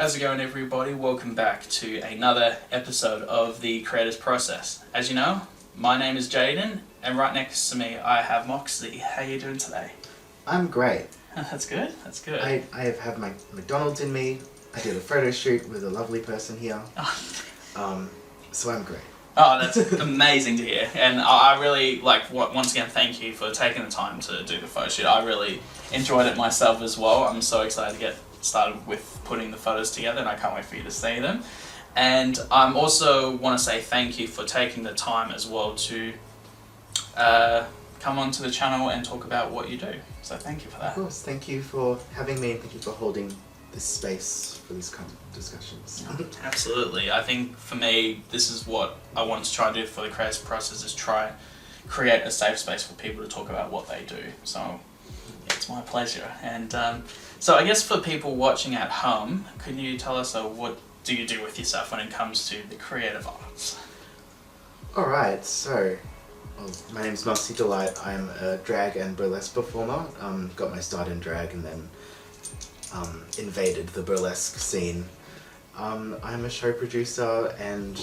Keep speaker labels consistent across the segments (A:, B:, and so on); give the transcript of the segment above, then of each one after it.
A: how's it going everybody? Welcome back to another episode of The Creator's Process. As you know, my name is Jaden, and right next to me I have Moxie. How are you doing today?
B: I'm great.
A: That's good, that's good.
B: I have had my McDonald's in me. I did a photo shoot with a lovely person here. So I'm great.
A: Oh, that's amazing to hear. And I really, once again, thank you for taking the time to do the photo shoot. I really enjoyed it myself as well. I'm so excited to get started with putting the photos together, and I can't wait for you to see them. And I also want to say thank you for taking the time as well to come onto the channel and talk about what you do. So thank you for that.
B: Of course, thank you for having me, and thank you for holding this space for these kind of discussions.
A: Absolutely. I think for me, this is what I want to try and do for the creative process, is try create a safe space for people to talk about what they do. So it's my pleasure. And so I guess for people watching at home, can you tell us what do you do with yourself when it comes to the creative arts?
B: Alright, so my name's Moxie Delite. I'm a drag and burlesque performer. Got my start in drag and then invaded the burlesque scene. I'm a show producer and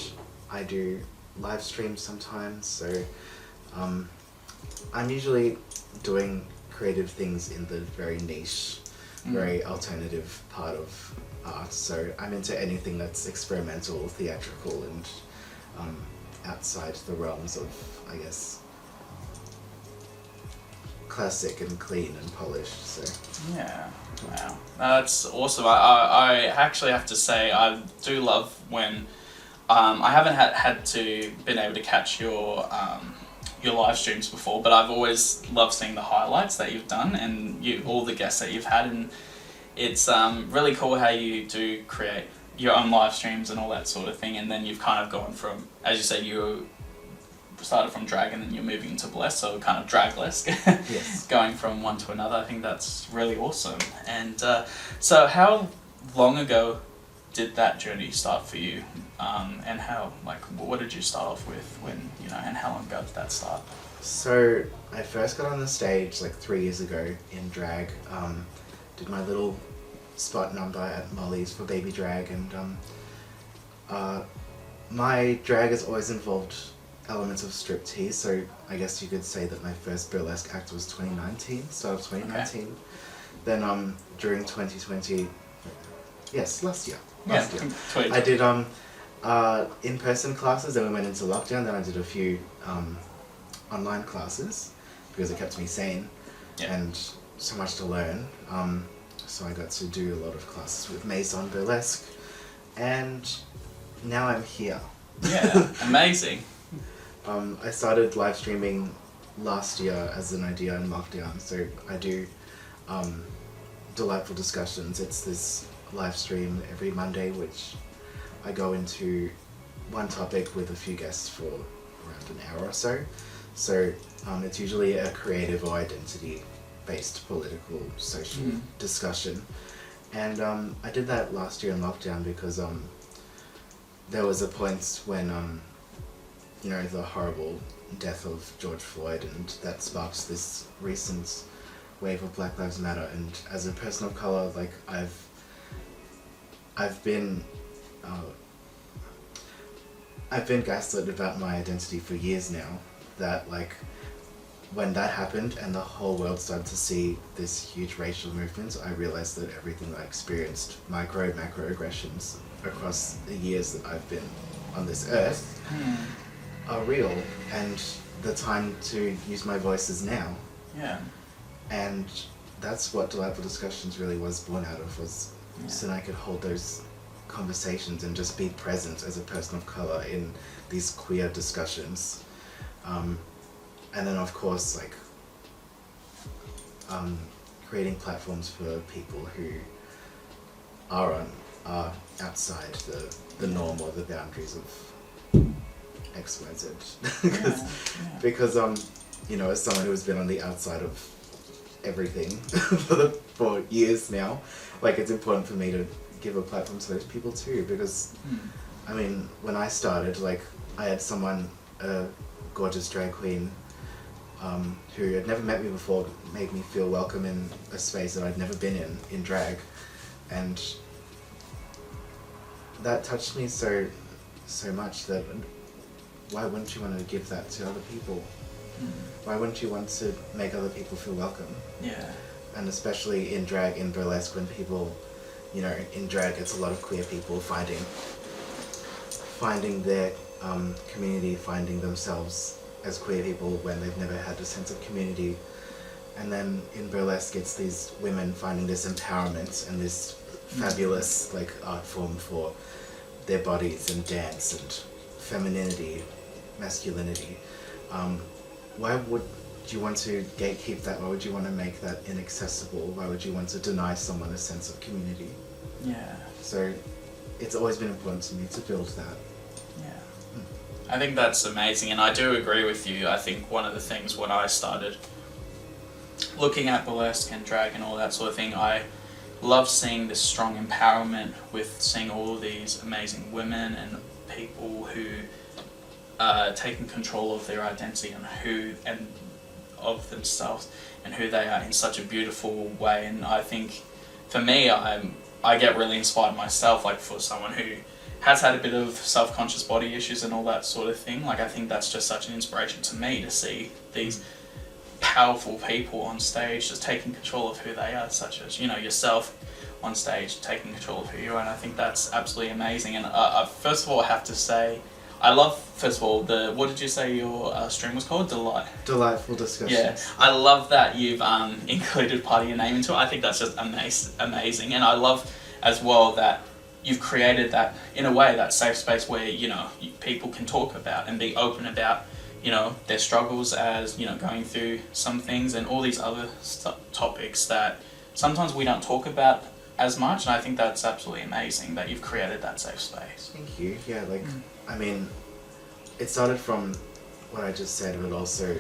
B: I do live streams sometimes, so I'm usually doing creative things in the very niche, very alternative part of art, so I'm into anything that's experimental, theatrical, and outside the realms of, I guess, classic and clean and polished. So
A: yeah, wow, that's awesome. I actually have to say I do love when I haven't had to been able to catch your live streams before, but I've always loved seeing the highlights that you've done and all the guests that you've had, and it's really cool how you do create your own live streams and all that sort of thing, and then you've kind of gone from, as you said, you started from drag and then you're moving into burlesque, so kind of draglesque.
B: yes.
A: Going from one to another. I think that's really awesome. And so how long ago did that journey start for you? And how, what did you start off with when, and how long ago did that start?
B: So I first got on the stage 3 years ago in drag. Did my little spot number at Molly's for baby drag, and my drag has always involved elements of striptease, so I guess you could say that my first burlesque act was 2019, start of 2019. Okay. Then during 2020, yes, last year, I did in-person classes, then we went into lockdown, then I did a few online classes because it kept me sane and so much to learn. So I got to do a lot of classes with Mason Burlesque, and now I'm here.
A: Yeah, amazing.
B: I started live streaming last year as an idea in lockdown, so I do Delightful Discussions. It's this live stream every Monday, which I go into one topic with a few guests for around an hour or so. So it's usually a creative or identity-based political, social discussion. And I did that last year in lockdown because there was a point when the horrible death of George Floyd, and that sparked this recent wave of Black Lives Matter. And as a person of color, I've been gaslit about my identity for years now. That when that happened and the whole world started to see this huge racial movement, I realized that everything I experienced, macro aggressions across the years that I've been on this earth, are real, and the time to use my voice is now.
A: Yeah.
B: And that's what Delightful Discussions really was born out of, was so that I could hold those conversations and just be present as a person of colour in these queer discussions. And then of course creating platforms for people who are outside the norm or the boundaries of X, Y, Z. Because as someone who has been on the outside of everything for years now, it's important for me to give a platform to those people too, because when I started, I had someone, a gorgeous drag queen, who had never met me before, made me feel welcome in a space that I'd never been in drag, and that touched me so much that why wouldn't you want to give that to other people? Why wouldn't you want to make other people feel welcome?
A: Yeah.
B: And especially in drag, in burlesque, when people, you know, in drag it's a lot of queer people finding their community, finding themselves as queer people when they've never had a sense of community. And then in burlesque it's these women finding this empowerment and this fabulous like art form for their bodies and dance and femininity, masculinity. Why would you want to gatekeep that? Why would you want to make that inaccessible? Why would you want to deny someone a sense of community?
A: Yeah.
B: So it's always been important to me to build that.
A: Yeah. I think that's amazing, and I do agree with you. I think one of the things when I started looking at burlesque and drag and all that sort of thing, I love seeing this strong empowerment with seeing all these amazing women and people who taking control of their identity and of themselves and who they are in such a beautiful way. And I think for me, I get really inspired myself, like for someone who has had a bit of self-conscious body issues and all that sort of thing. Like I think that's just such an inspiration to me to see these powerful people on stage just taking control of who they are, such as, you know, yourself on stage taking control of who you are. And I think that's absolutely amazing. And first of all, I have to say, I love, first of all, what did you say your stream was called?
B: Delightful Discussions.
A: Yeah, I love that you've included part of your name into it. I think that's just amazing. And I love as well that you've created that, in a way, that safe space where, you know, people can talk about and be open about, you know, their struggles as, you know, going through some things and all these other topics that sometimes we don't talk about as much. And I think that's absolutely amazing that you've created that safe space.
B: Thank you. Yeah, like, I mean, it started from what I just said, but also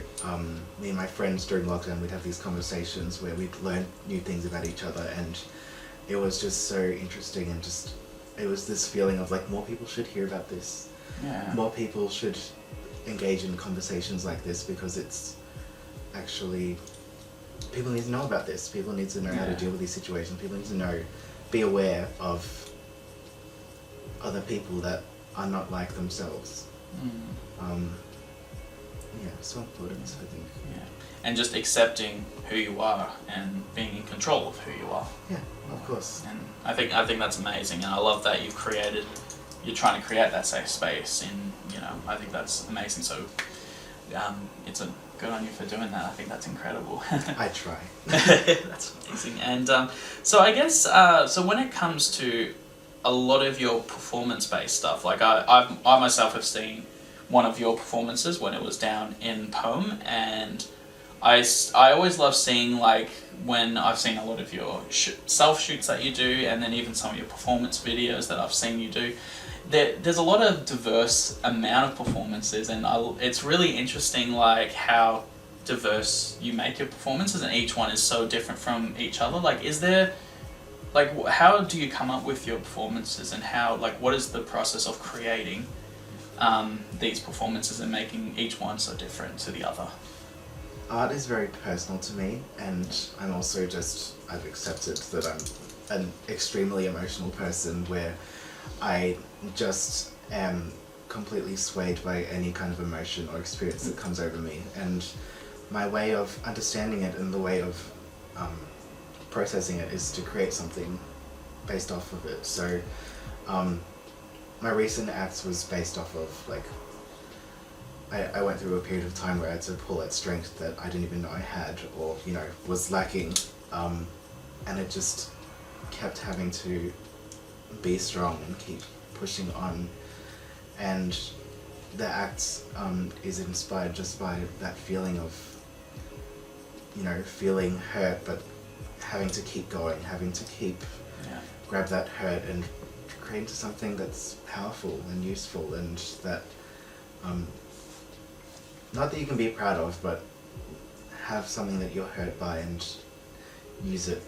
B: me and my friends during lockdown, we'd have these conversations where we'd learn new things about each other, and it was just so interesting, and just, it was this feeling of like more people should hear about this.
A: Yeah.
B: More people should engage in conversations like this, because it's actually, people need to know about this. People need to know how to deal with these situations. People need to know, be aware of other people that are not like themselves. Yeah, it's so important, I think.
A: Yeah. And just accepting who you are and being in control of who you are.
B: Yeah, of course.
A: And I think that's amazing, and I love that you're trying to create that safe space. And, you know, I think that's amazing. So it's a good on you for doing that. I think that's incredible.
B: I try.
A: That's amazing. And so I guess so when it comes to a lot of your performance-based stuff, like I myself have seen one of your performances when it was down in Poem, and I always love seeing, like, when I've seen a lot of your self-shoots that you do, and then even some of your performance videos that I've seen you do, there's a lot of diverse amount of performances, and it's really interesting, like, how diverse you make your performances, and each one is so different from each other. Like, is there, like, how do you come up with your performances, and how, like, what is the process of creating these performances and making each one so different to the other?
B: Art is very personal to me, and I'm also I've accepted that I'm an extremely emotional person, where I just am completely swayed by any kind of emotion or experience that comes over me, and my way of understanding it and the way of processing it is to create something based off of it. So my recent acts was based off of, like, I went through a period of time where I had to pull at strength that I didn't even know I had, or, you know, was lacking, and it just kept having to be strong and keep pushing on. And the act is inspired just by that feeling of, you know, feeling hurt but having to keep going, having to keep grab that hurt and create into something that's powerful and useful, and that not that you can be proud of, but have something that you're hurt by and use it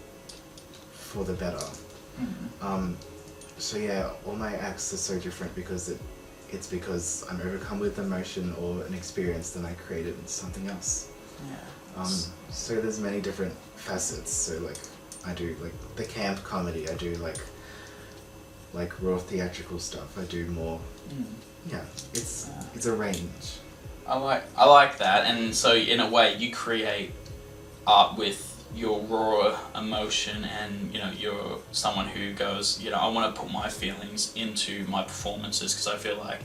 B: for the better. So yeah, all my acts are so different because it's because I'm overcome with emotion or an experience, then I create it into something else. So there's many different facets. So, like, I do, like, the camp comedy, I do, like, like raw theatrical stuff. I do more. Yeah, it's a range.
A: I like that, and so in a way you create art with your raw emotion, and you're someone who goes, I want to put my feelings into my performances, because I feel like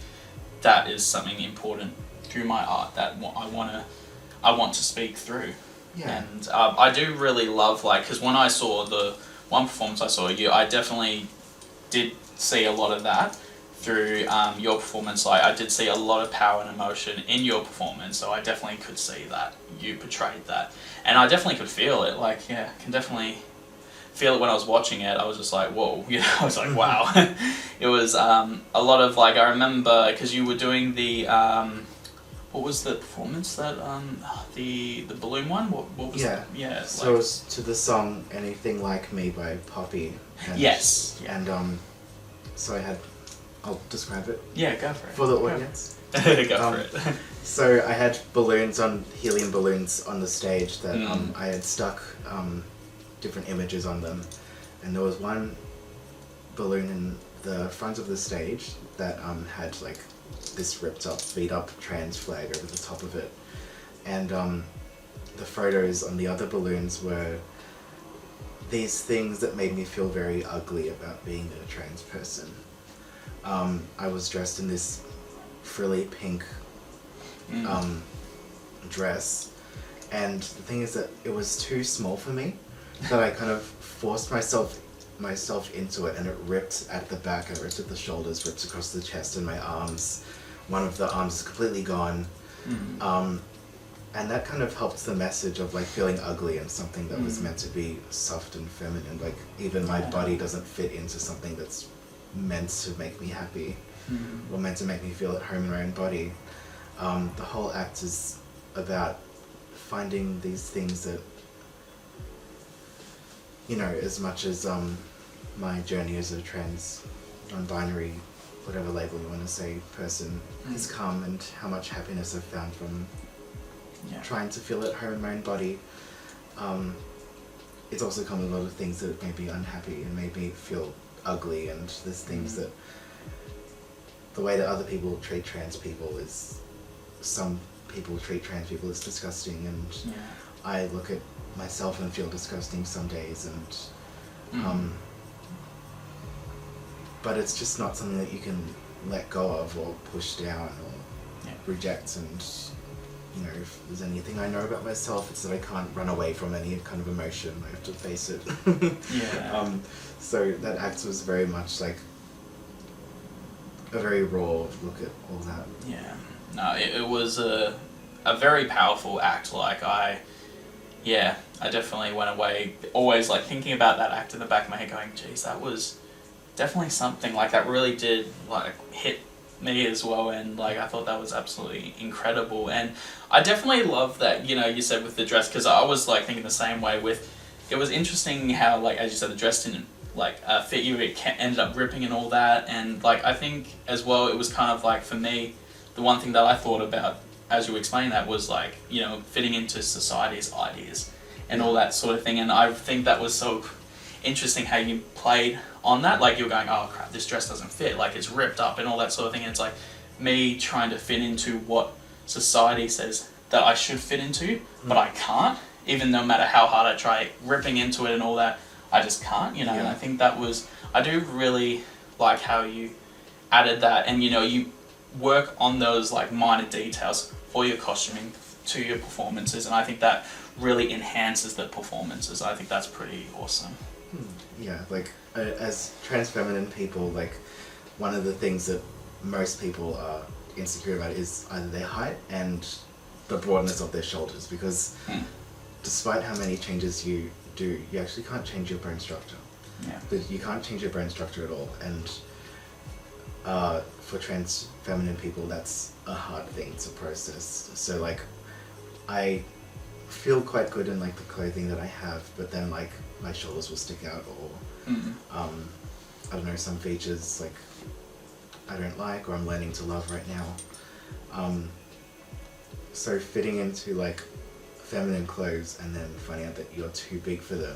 A: that is something important through my art that I want to speak through.
B: Yeah.
A: And I do really love, because when I saw the one performance I saw you, I definitely did see a lot of that through your performance. I did see a lot of power and emotion in your performance, so I definitely could see that you portrayed that, and I definitely could feel it. Can definitely feel it when I was watching it. I was just like, whoa, I was like, wow. It was a lot of I remember, because you were doing the what was the performance that the balloon one? What was
B: Yeah.
A: it? Yeah.
B: So it was to the song "Anything Like Me" by Poppy. And,
A: yes. Yeah.
B: And so I'll describe it.
A: Yeah, go for it.
B: For the audience.
A: Go for it.
B: So I had helium balloons on the stage that I had stuck different images on them, and there was one balloon in the front of the stage that had this ripped up, beat up trans flag over the top of it, and the photos on the other balloons were these things that made me feel very ugly about being a trans person. I was dressed in this frilly pink dress, and the thing is that it was too small for me, that I kind of forced myself into it, and it ripped at the back, and it ripped at the shoulders, ripped across the chest and my arms. One of the arms is completely gone. And that kind of helped the message of feeling ugly and something that was meant to be soft and feminine. Even my body doesn't fit into something that's meant to make me happy, or meant to make me feel at home in my own body. The whole act is about finding these things that, as much as my journey as a trans, non-binary, whatever label you want to say, person has come, and how much happiness I've found from trying to feel at home in my own body. It's also come with a lot of things that made me unhappy and made me feel ugly, and there's things that the way that other people treat trans people is, some people treat trans people as disgusting, and I look at myself and feel disgusting some days, and but it's just not something that you can let go of or push down or reject. And if there's anything I know about myself, it's that I can't run away from any kind of emotion. I have to face it. So that act was very much a very raw look at all that. Yeah.
A: No, it was a very powerful act. I definitely went away always thinking about that act in the back of my head, going, geez, that was definitely something that really did hit me as well, and I thought that was absolutely incredible. And I definitely love that you said with the dress, because I was thinking the same way with, it was interesting how as you said, the dress didn't fit you, it ended up ripping and all that. And I think as well, it was kind of for me, the one thing that I thought about as you explained that was fitting into society's ideas and all that sort of thing. And I think that was so interesting how you played on that. You're going, oh crap, this dress doesn't fit, it's ripped up and all that sort of thing. And it's me trying to fit into what society says that I should fit into, but I can't, even no matter how hard I try ripping into it and all that, I just can't, And I think that was, I do really like how you added that, and you work on those minor details for your costuming to your performances, and I think that really enhances the performances. I think that's pretty awesome.
B: Yeah, as trans feminine people, one of the things that most people are insecure about is either their height and the broadness of their shoulders, because despite how many changes you do, you actually can't change your bone structure. But you can't change your bone structure at all, and for trans feminine people, that's a hard thing to process. So I feel quite good in the clothing that I have, but then my shoulders will stick out, or I don't know, some features I don't like, or I'm learning to love right now. So fitting into feminine clothes and then finding out that you're too big for them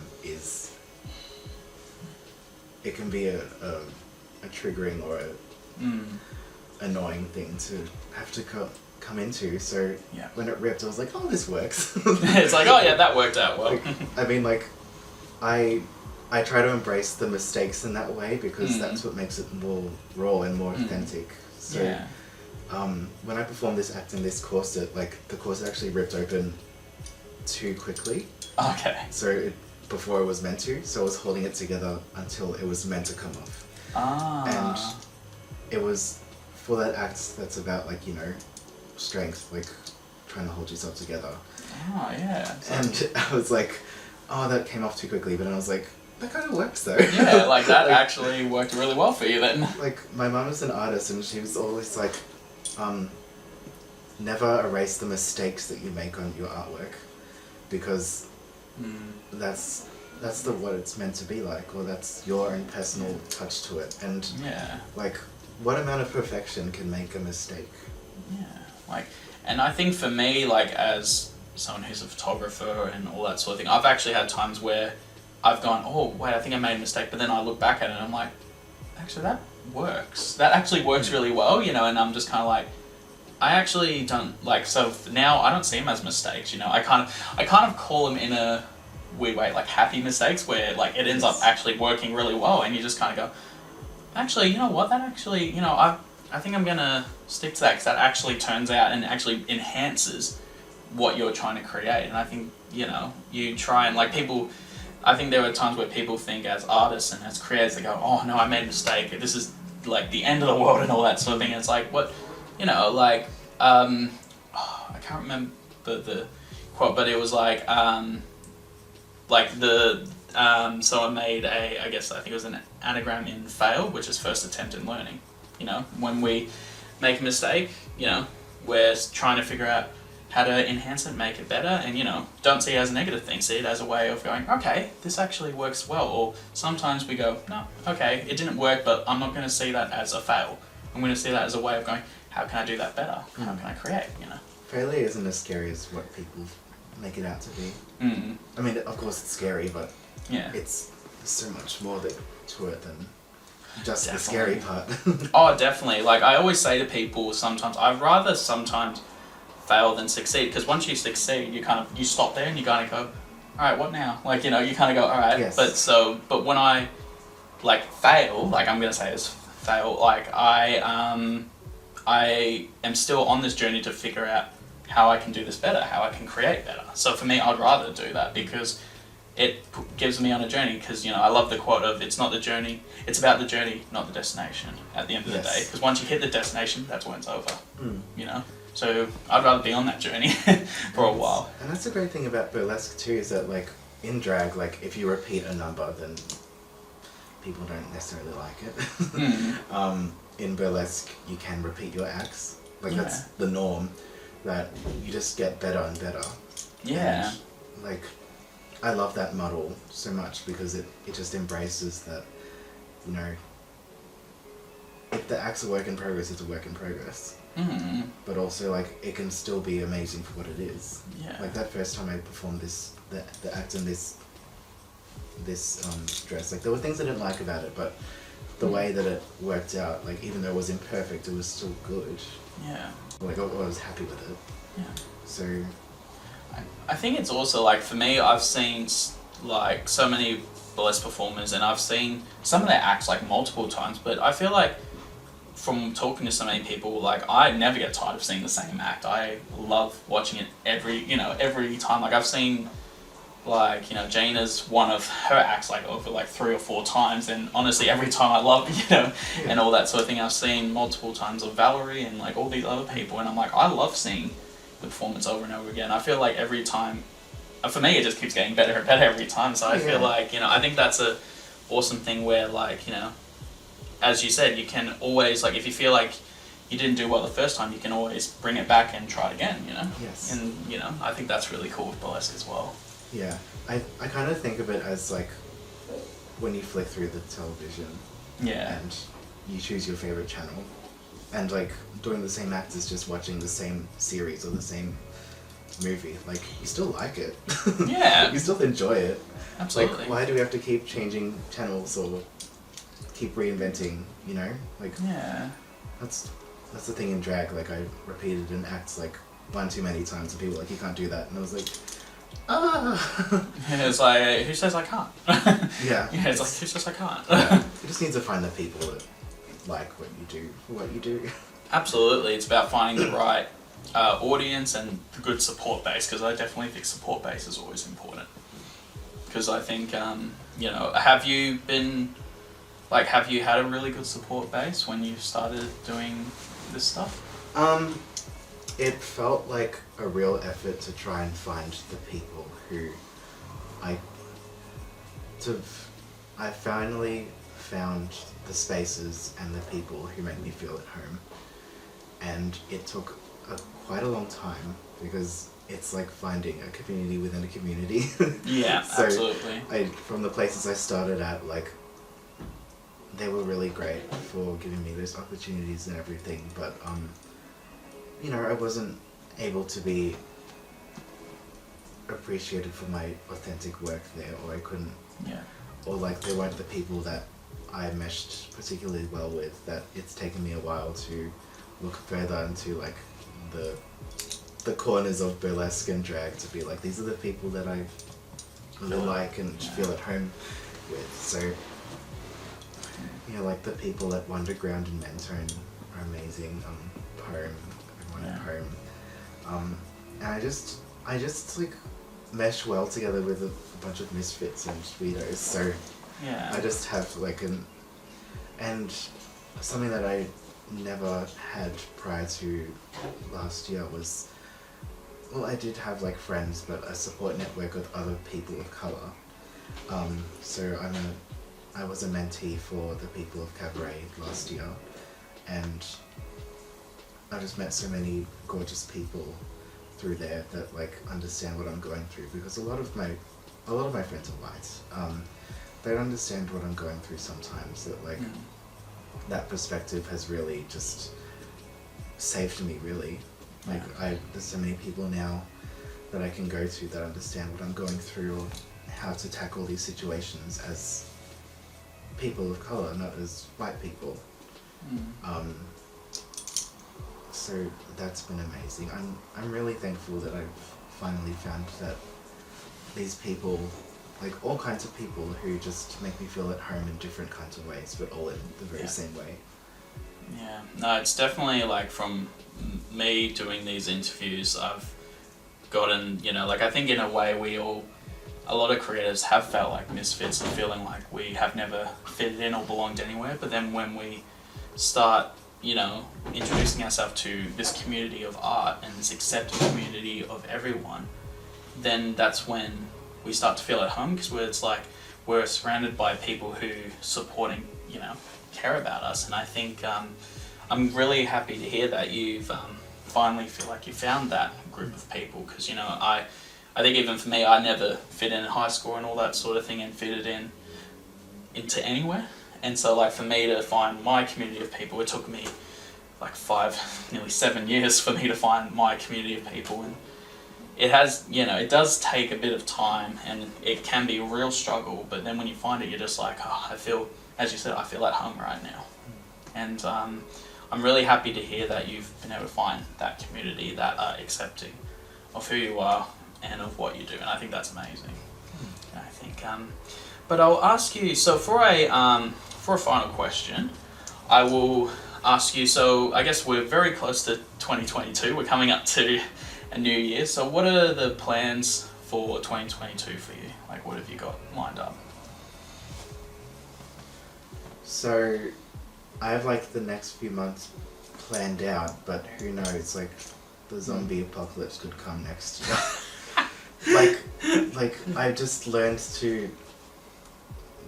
B: it can be a a triggering or a annoying thing to have to come into. So when it ripped, I was like, oh, this works.
A: It's like, oh yeah, that worked out well.
B: Like, I mean, like, I try to embrace the mistakes in that way because that's what makes it more raw and more authentic. So when I performed this act in this corset, like the corset actually ripped open too quickly.
A: Okay.
B: So before it was meant to, so I was holding it together until it was meant to come off. And it was for that act that's about, like, you know, strength, like trying to hold yourself together.
A: Oh yeah.
B: And I was like, oh, that came off too quickly, but I was like, that kind of works though.
A: Yeah, like that actually worked really well for you then.
B: Like, my mum is an artist and she was always like, never erase the mistakes that you make on your artwork because that's what it's meant to be like, or that's your own personal touch to it. And like, what amount of perfection can make a mistake?
A: Yeah, like, and I think for me, like, as someone who's a photographer and all that sort of thing, I've actually had times where I've gone, oh wait, I think I made a mistake, but then I look back at it and I'm like, actually that works. That actually works really well, you know, and I'm just kind of like, I actually don't, like, so now I don't see them as mistakes, you know. I kind of call them in a weird way, like happy mistakes, where like it ends up actually working really well, and you just kind of go, actually, you know what, that actually, you know, I think I'm gonna stick to that because that actually turns out and actually enhances what you're trying to create. And I think, you know, you try and, like, people, I think there are times where people think as artists and as creators, they go, oh no, I made a mistake, this is like the end of the world and all that sort of thing. And it's like, what, you know, like, I can't remember the quote, but it was like someone made I think it was an anagram in fail, which is first attempt in learning. You know, when we make a mistake, you know, we're trying to figure out how to enhance it, make it better, and, you know, don't see it as a negative thing, see it as a way of going, okay, this actually works well. Or sometimes we go, no, okay, it didn't work, but I'm not going to see that as a fail. I'm going to see that as a way of going, how can I do that better? How can I create, you know?
B: Failure isn't as scary as what people make it out to be. I mean, of course it's scary, but there's so much more to it than just the scary part.
A: Oh, definitely. Like, I always say to people sometimes, I'd rather sometimes fail than succeed, because once you succeed, you stop there and you kind of go, all right, what now? Like, you know, you kind of go, all right. But when I, like, fail, like, I'm going to say this, fail, like, I am still on this journey to figure out how I can do this better, how I can create better. So for me, I'd rather do that because it gives me on a journey, because, you know, I love the quote of, it's not the journey, it's about the journey, not the destination at the end of the day. Because once you hit the destination, that's when it's over, you know? So I'd rather be on that journey for a while.
B: And that's the great thing about burlesque too, is that, like, in drag, like, if you repeat a number, then people don't necessarily like it. In burlesque, you can repeat your acts. Like, that's the norm, that you just get better and better.
A: Yeah.
B: And, like, I love that model so much because it just embraces that, you know, if the act's a work in progress, it's a work in progress. But also, like, it can still be amazing for what it is. Yeah. Like, that first time I performed the act in this dress, like, there were things I didn't like about it, but the way that it worked out, like, even though it was imperfect, it was still good. Yeah. Like, I was happy with it. Yeah. So
A: I think it's also, like, for me, I've seen, like, so many burlesque performers, and I've seen some of their acts, like, multiple times, but I feel like from talking to so many people, like, I never get tired of seeing the same act. I love watching it every time. Like, I've seen, like, you know, Jaina's one of her acts, like, over, like, 3 or 4 times, and honestly, every time I love, you know, and all that sort of thing. I've seen multiple times of Valerie and, like, all these other people, and I'm like, I love seeing the performance over and over again. I feel like every time, for me, it just keeps getting better and better every time, so I feel like, you know, I think that's a awesome thing where, like, you know, as you said, you can always, like, if you feel like you didn't do well the first time, you can always bring it back and try it again, you know?
B: Yes.
A: And, you know, I think that's really cool with burlesque as well.
B: Yeah. I kind of think of it as, like, when you flick through the television and you choose your favorite channel, and, like, doing the same act is just watching the same series or the same movie. Like, you still like it.
A: Yeah.
B: You still enjoy it.
A: Absolutely.
B: Like, why do we have to keep changing channels or keep reinventing, you know, like
A: Yeah.
B: that's the thing in drag. Like I repeated an act like one too many times, and people were like, you can't do that, and I was like,
A: And it's like, who says I can't?
B: Yeah.
A: Yeah, it's like, who says I can't?
B: Yeah. You just need to find the people that like what you do for what you do.
A: Absolutely, it's about finding the right audience and the good support base, because I definitely think support base is always important. Because I think, you know, have you had a really good support base when you started doing this stuff?
B: It felt like a real effort to try and find the people who I finally found the spaces and the people who make me feel at home, and it took quite a long time because it's like finding a community within a community.
A: Yeah,
B: So
A: absolutely.
B: From the places I started at, like, they were really great for giving me those opportunities and everything, but you know, I wasn't able to be appreciated for my authentic work there, or I couldn't,
A: Yeah.
B: or like they weren't the people that I meshed particularly well with, that it's taken me a while to look further into like the corners of burlesque and drag to be like, these are the people that I really like and feel at home with. So, you know, like the people at Wonderground and Mentone are amazing. Poem, everyone at Poem. And I just like mesh well together with a bunch of misfits and weirdos. So
A: Yeah.
B: I just have like and something that I never had prior to last year was, well, I did have like friends, but a support network of other people of colour. So I was a mentee for the people of Cabaret last year, and I just met so many gorgeous people through there that like understand what I'm going through, because a lot of my friends are white. They don't understand what I'm going through sometimes, that like that perspective has really just saved me, really. Like there's so many people now that I can go to that understand what I'm going through, or how to tackle these situations as people of colour, not as white people. So that's been amazing. I'm really thankful that I've finally found that these people, like all kinds of people who just make me feel at home in different kinds of ways, but all in the very same way.
A: Yeah, no, it's definitely like from me doing these interviews, I've gotten, you know, like I think in a way a lot of creatives have felt like misfits and feeling like we have never fitted in or belonged anywhere, but then when we start, you know, introducing ourselves to this community of art and this accepted community of everyone, then that's when we start to feel at home, because it's like we're surrounded by people who supporting, you know, care about us. And I think I'm really happy to hear that you've finally feel like you found that group of people, because, you know, I think even for me, I never fit in high school and all that sort of thing and fitted into anywhere. And so like for me to find my community of people, it took me like nearly 7 years for me to find my community of people. And it has, you know, it does take a bit of time and it can be a real struggle, but then when you find it, you're just like, oh, I feel, as you said, I feel at home right now. And I'm really happy to hear that you've been able to find that community that are accepting of who you are and of what you do, and I think that's amazing. I think, but I'll ask you, so for a final question, I will ask you, so I guess we're very close to 2022, we're coming up to a new year, so what are the plans for 2022 for you? Like, what have you got lined up?
B: So I have like the next few months planned out, but who knows, like the zombie apocalypse could come next year. like I've just learned to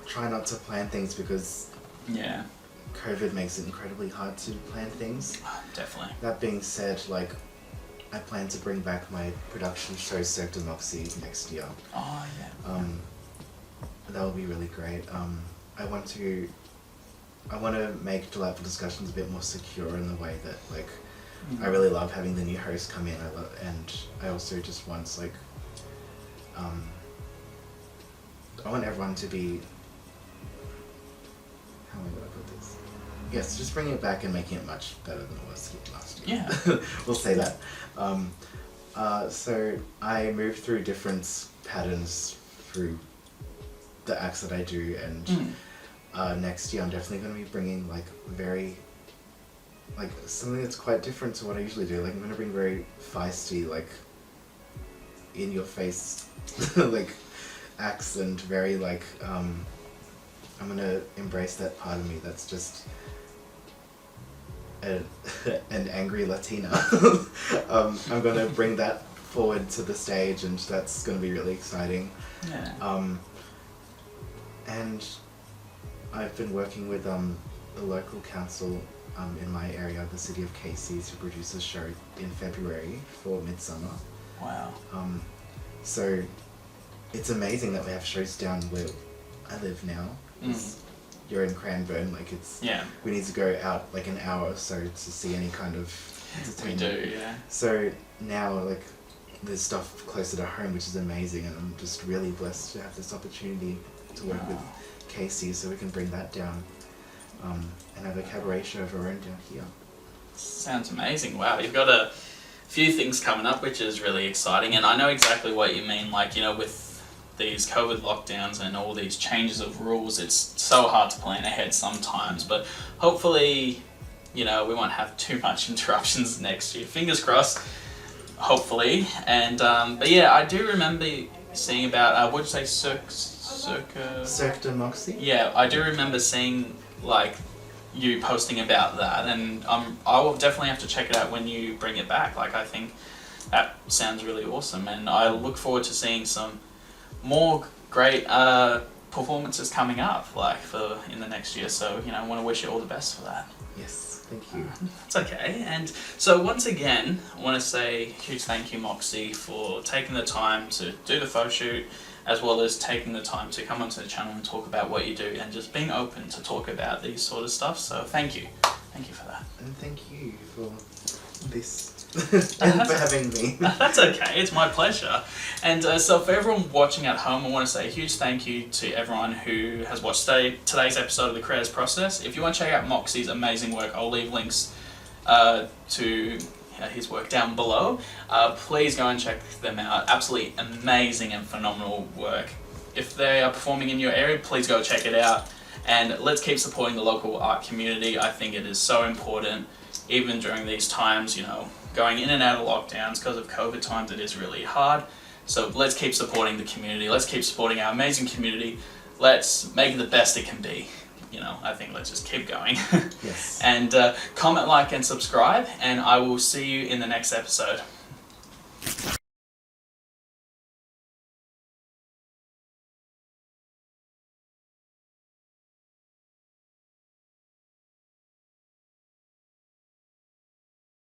B: try not to plan things, because COVID makes it incredibly hard to plan things.
A: Definitely.
B: That being said, like I plan to bring back my production show Cirque de Moxie next year.
A: Oh yeah.
B: That will be really great. I want to make Delightful Discussions a bit more secure in the way that like I really love having the new host come in. And I also just want like I want everyone to be, how am I gonna yes, just bringing it back and making it much better than it was last year.
A: Yeah.
B: We'll say that. So I moved through different patterns through the acts that I do, and next year I'm definitely going to be bringing like something that's quite different to what I usually do. Like I'm going to bring very feisty, like in your face like acts, and very like I'm going to embrace that part of me that's just an angry Latina. I'm going to bring that forward to the stage, and that's going to be really exciting.
A: Yeah.
B: And I've been working with the local council in my area, the city of Casey, to produce a show in February for Midsummer.
A: Wow.
B: So it's amazing that we have shows down where I live now. You're in Cranbourne, like we need to go out like an hour or so to see any kind of entertainment.
A: We do, yeah.
B: So now like there's stuff closer to home, which is amazing, and I'm just really blessed to have this opportunity to work with Casey, so we can bring that down and have a cabaret show of our own down here.
A: Sounds amazing. Wow, you've got a few things coming up, which is really exciting, and I know exactly what you mean. Like, you know, with these COVID lockdowns and all these changes of rules, it's so hard to plan ahead sometimes, but hopefully, you know, we won't have too much interruptions next year. Fingers crossed, hopefully. And but yeah, I do remember seeing about what'd you say,
B: Cirque de Moxie?
A: Yeah, I do remember seeing like you posting about that, and I will definitely have to check it out when you bring it back. Like, I think that sounds really awesome, and I look forward to seeing some more great performances coming up, like in the next year. So, you know, I want to wish you all the best for that.
B: Yes, thank you.
A: It's okay. And so once again, I want to say a huge thank you, Moxie, for taking the time to do the photo shoot, as well as taking the time to come onto the channel and talk about what you do, and just being open to talk about these sort of stuff. So thank you. Thank you for that.
B: And thank you for this. And for having me.
A: That's okay, it's my pleasure. And so for everyone watching at home, I want to say a huge thank you to everyone who has watched today's episode of The Creators Process. If you want to check out Moxie's amazing work, I'll leave links to his work down below. Please go and check them out. Absolutely amazing and phenomenal work. If they are performing in your area, please go check it out. And let's keep supporting the local art community. I think it is so important, even during these times, you know, going in and out of lockdowns because of COVID times, it is really hard. So let's keep supporting the community. Let's keep supporting our amazing community. Let's make it the best it can be. You know, I think let's just keep going.
B: Yes.
A: And comment, like, and subscribe, and I will see you in the next episode.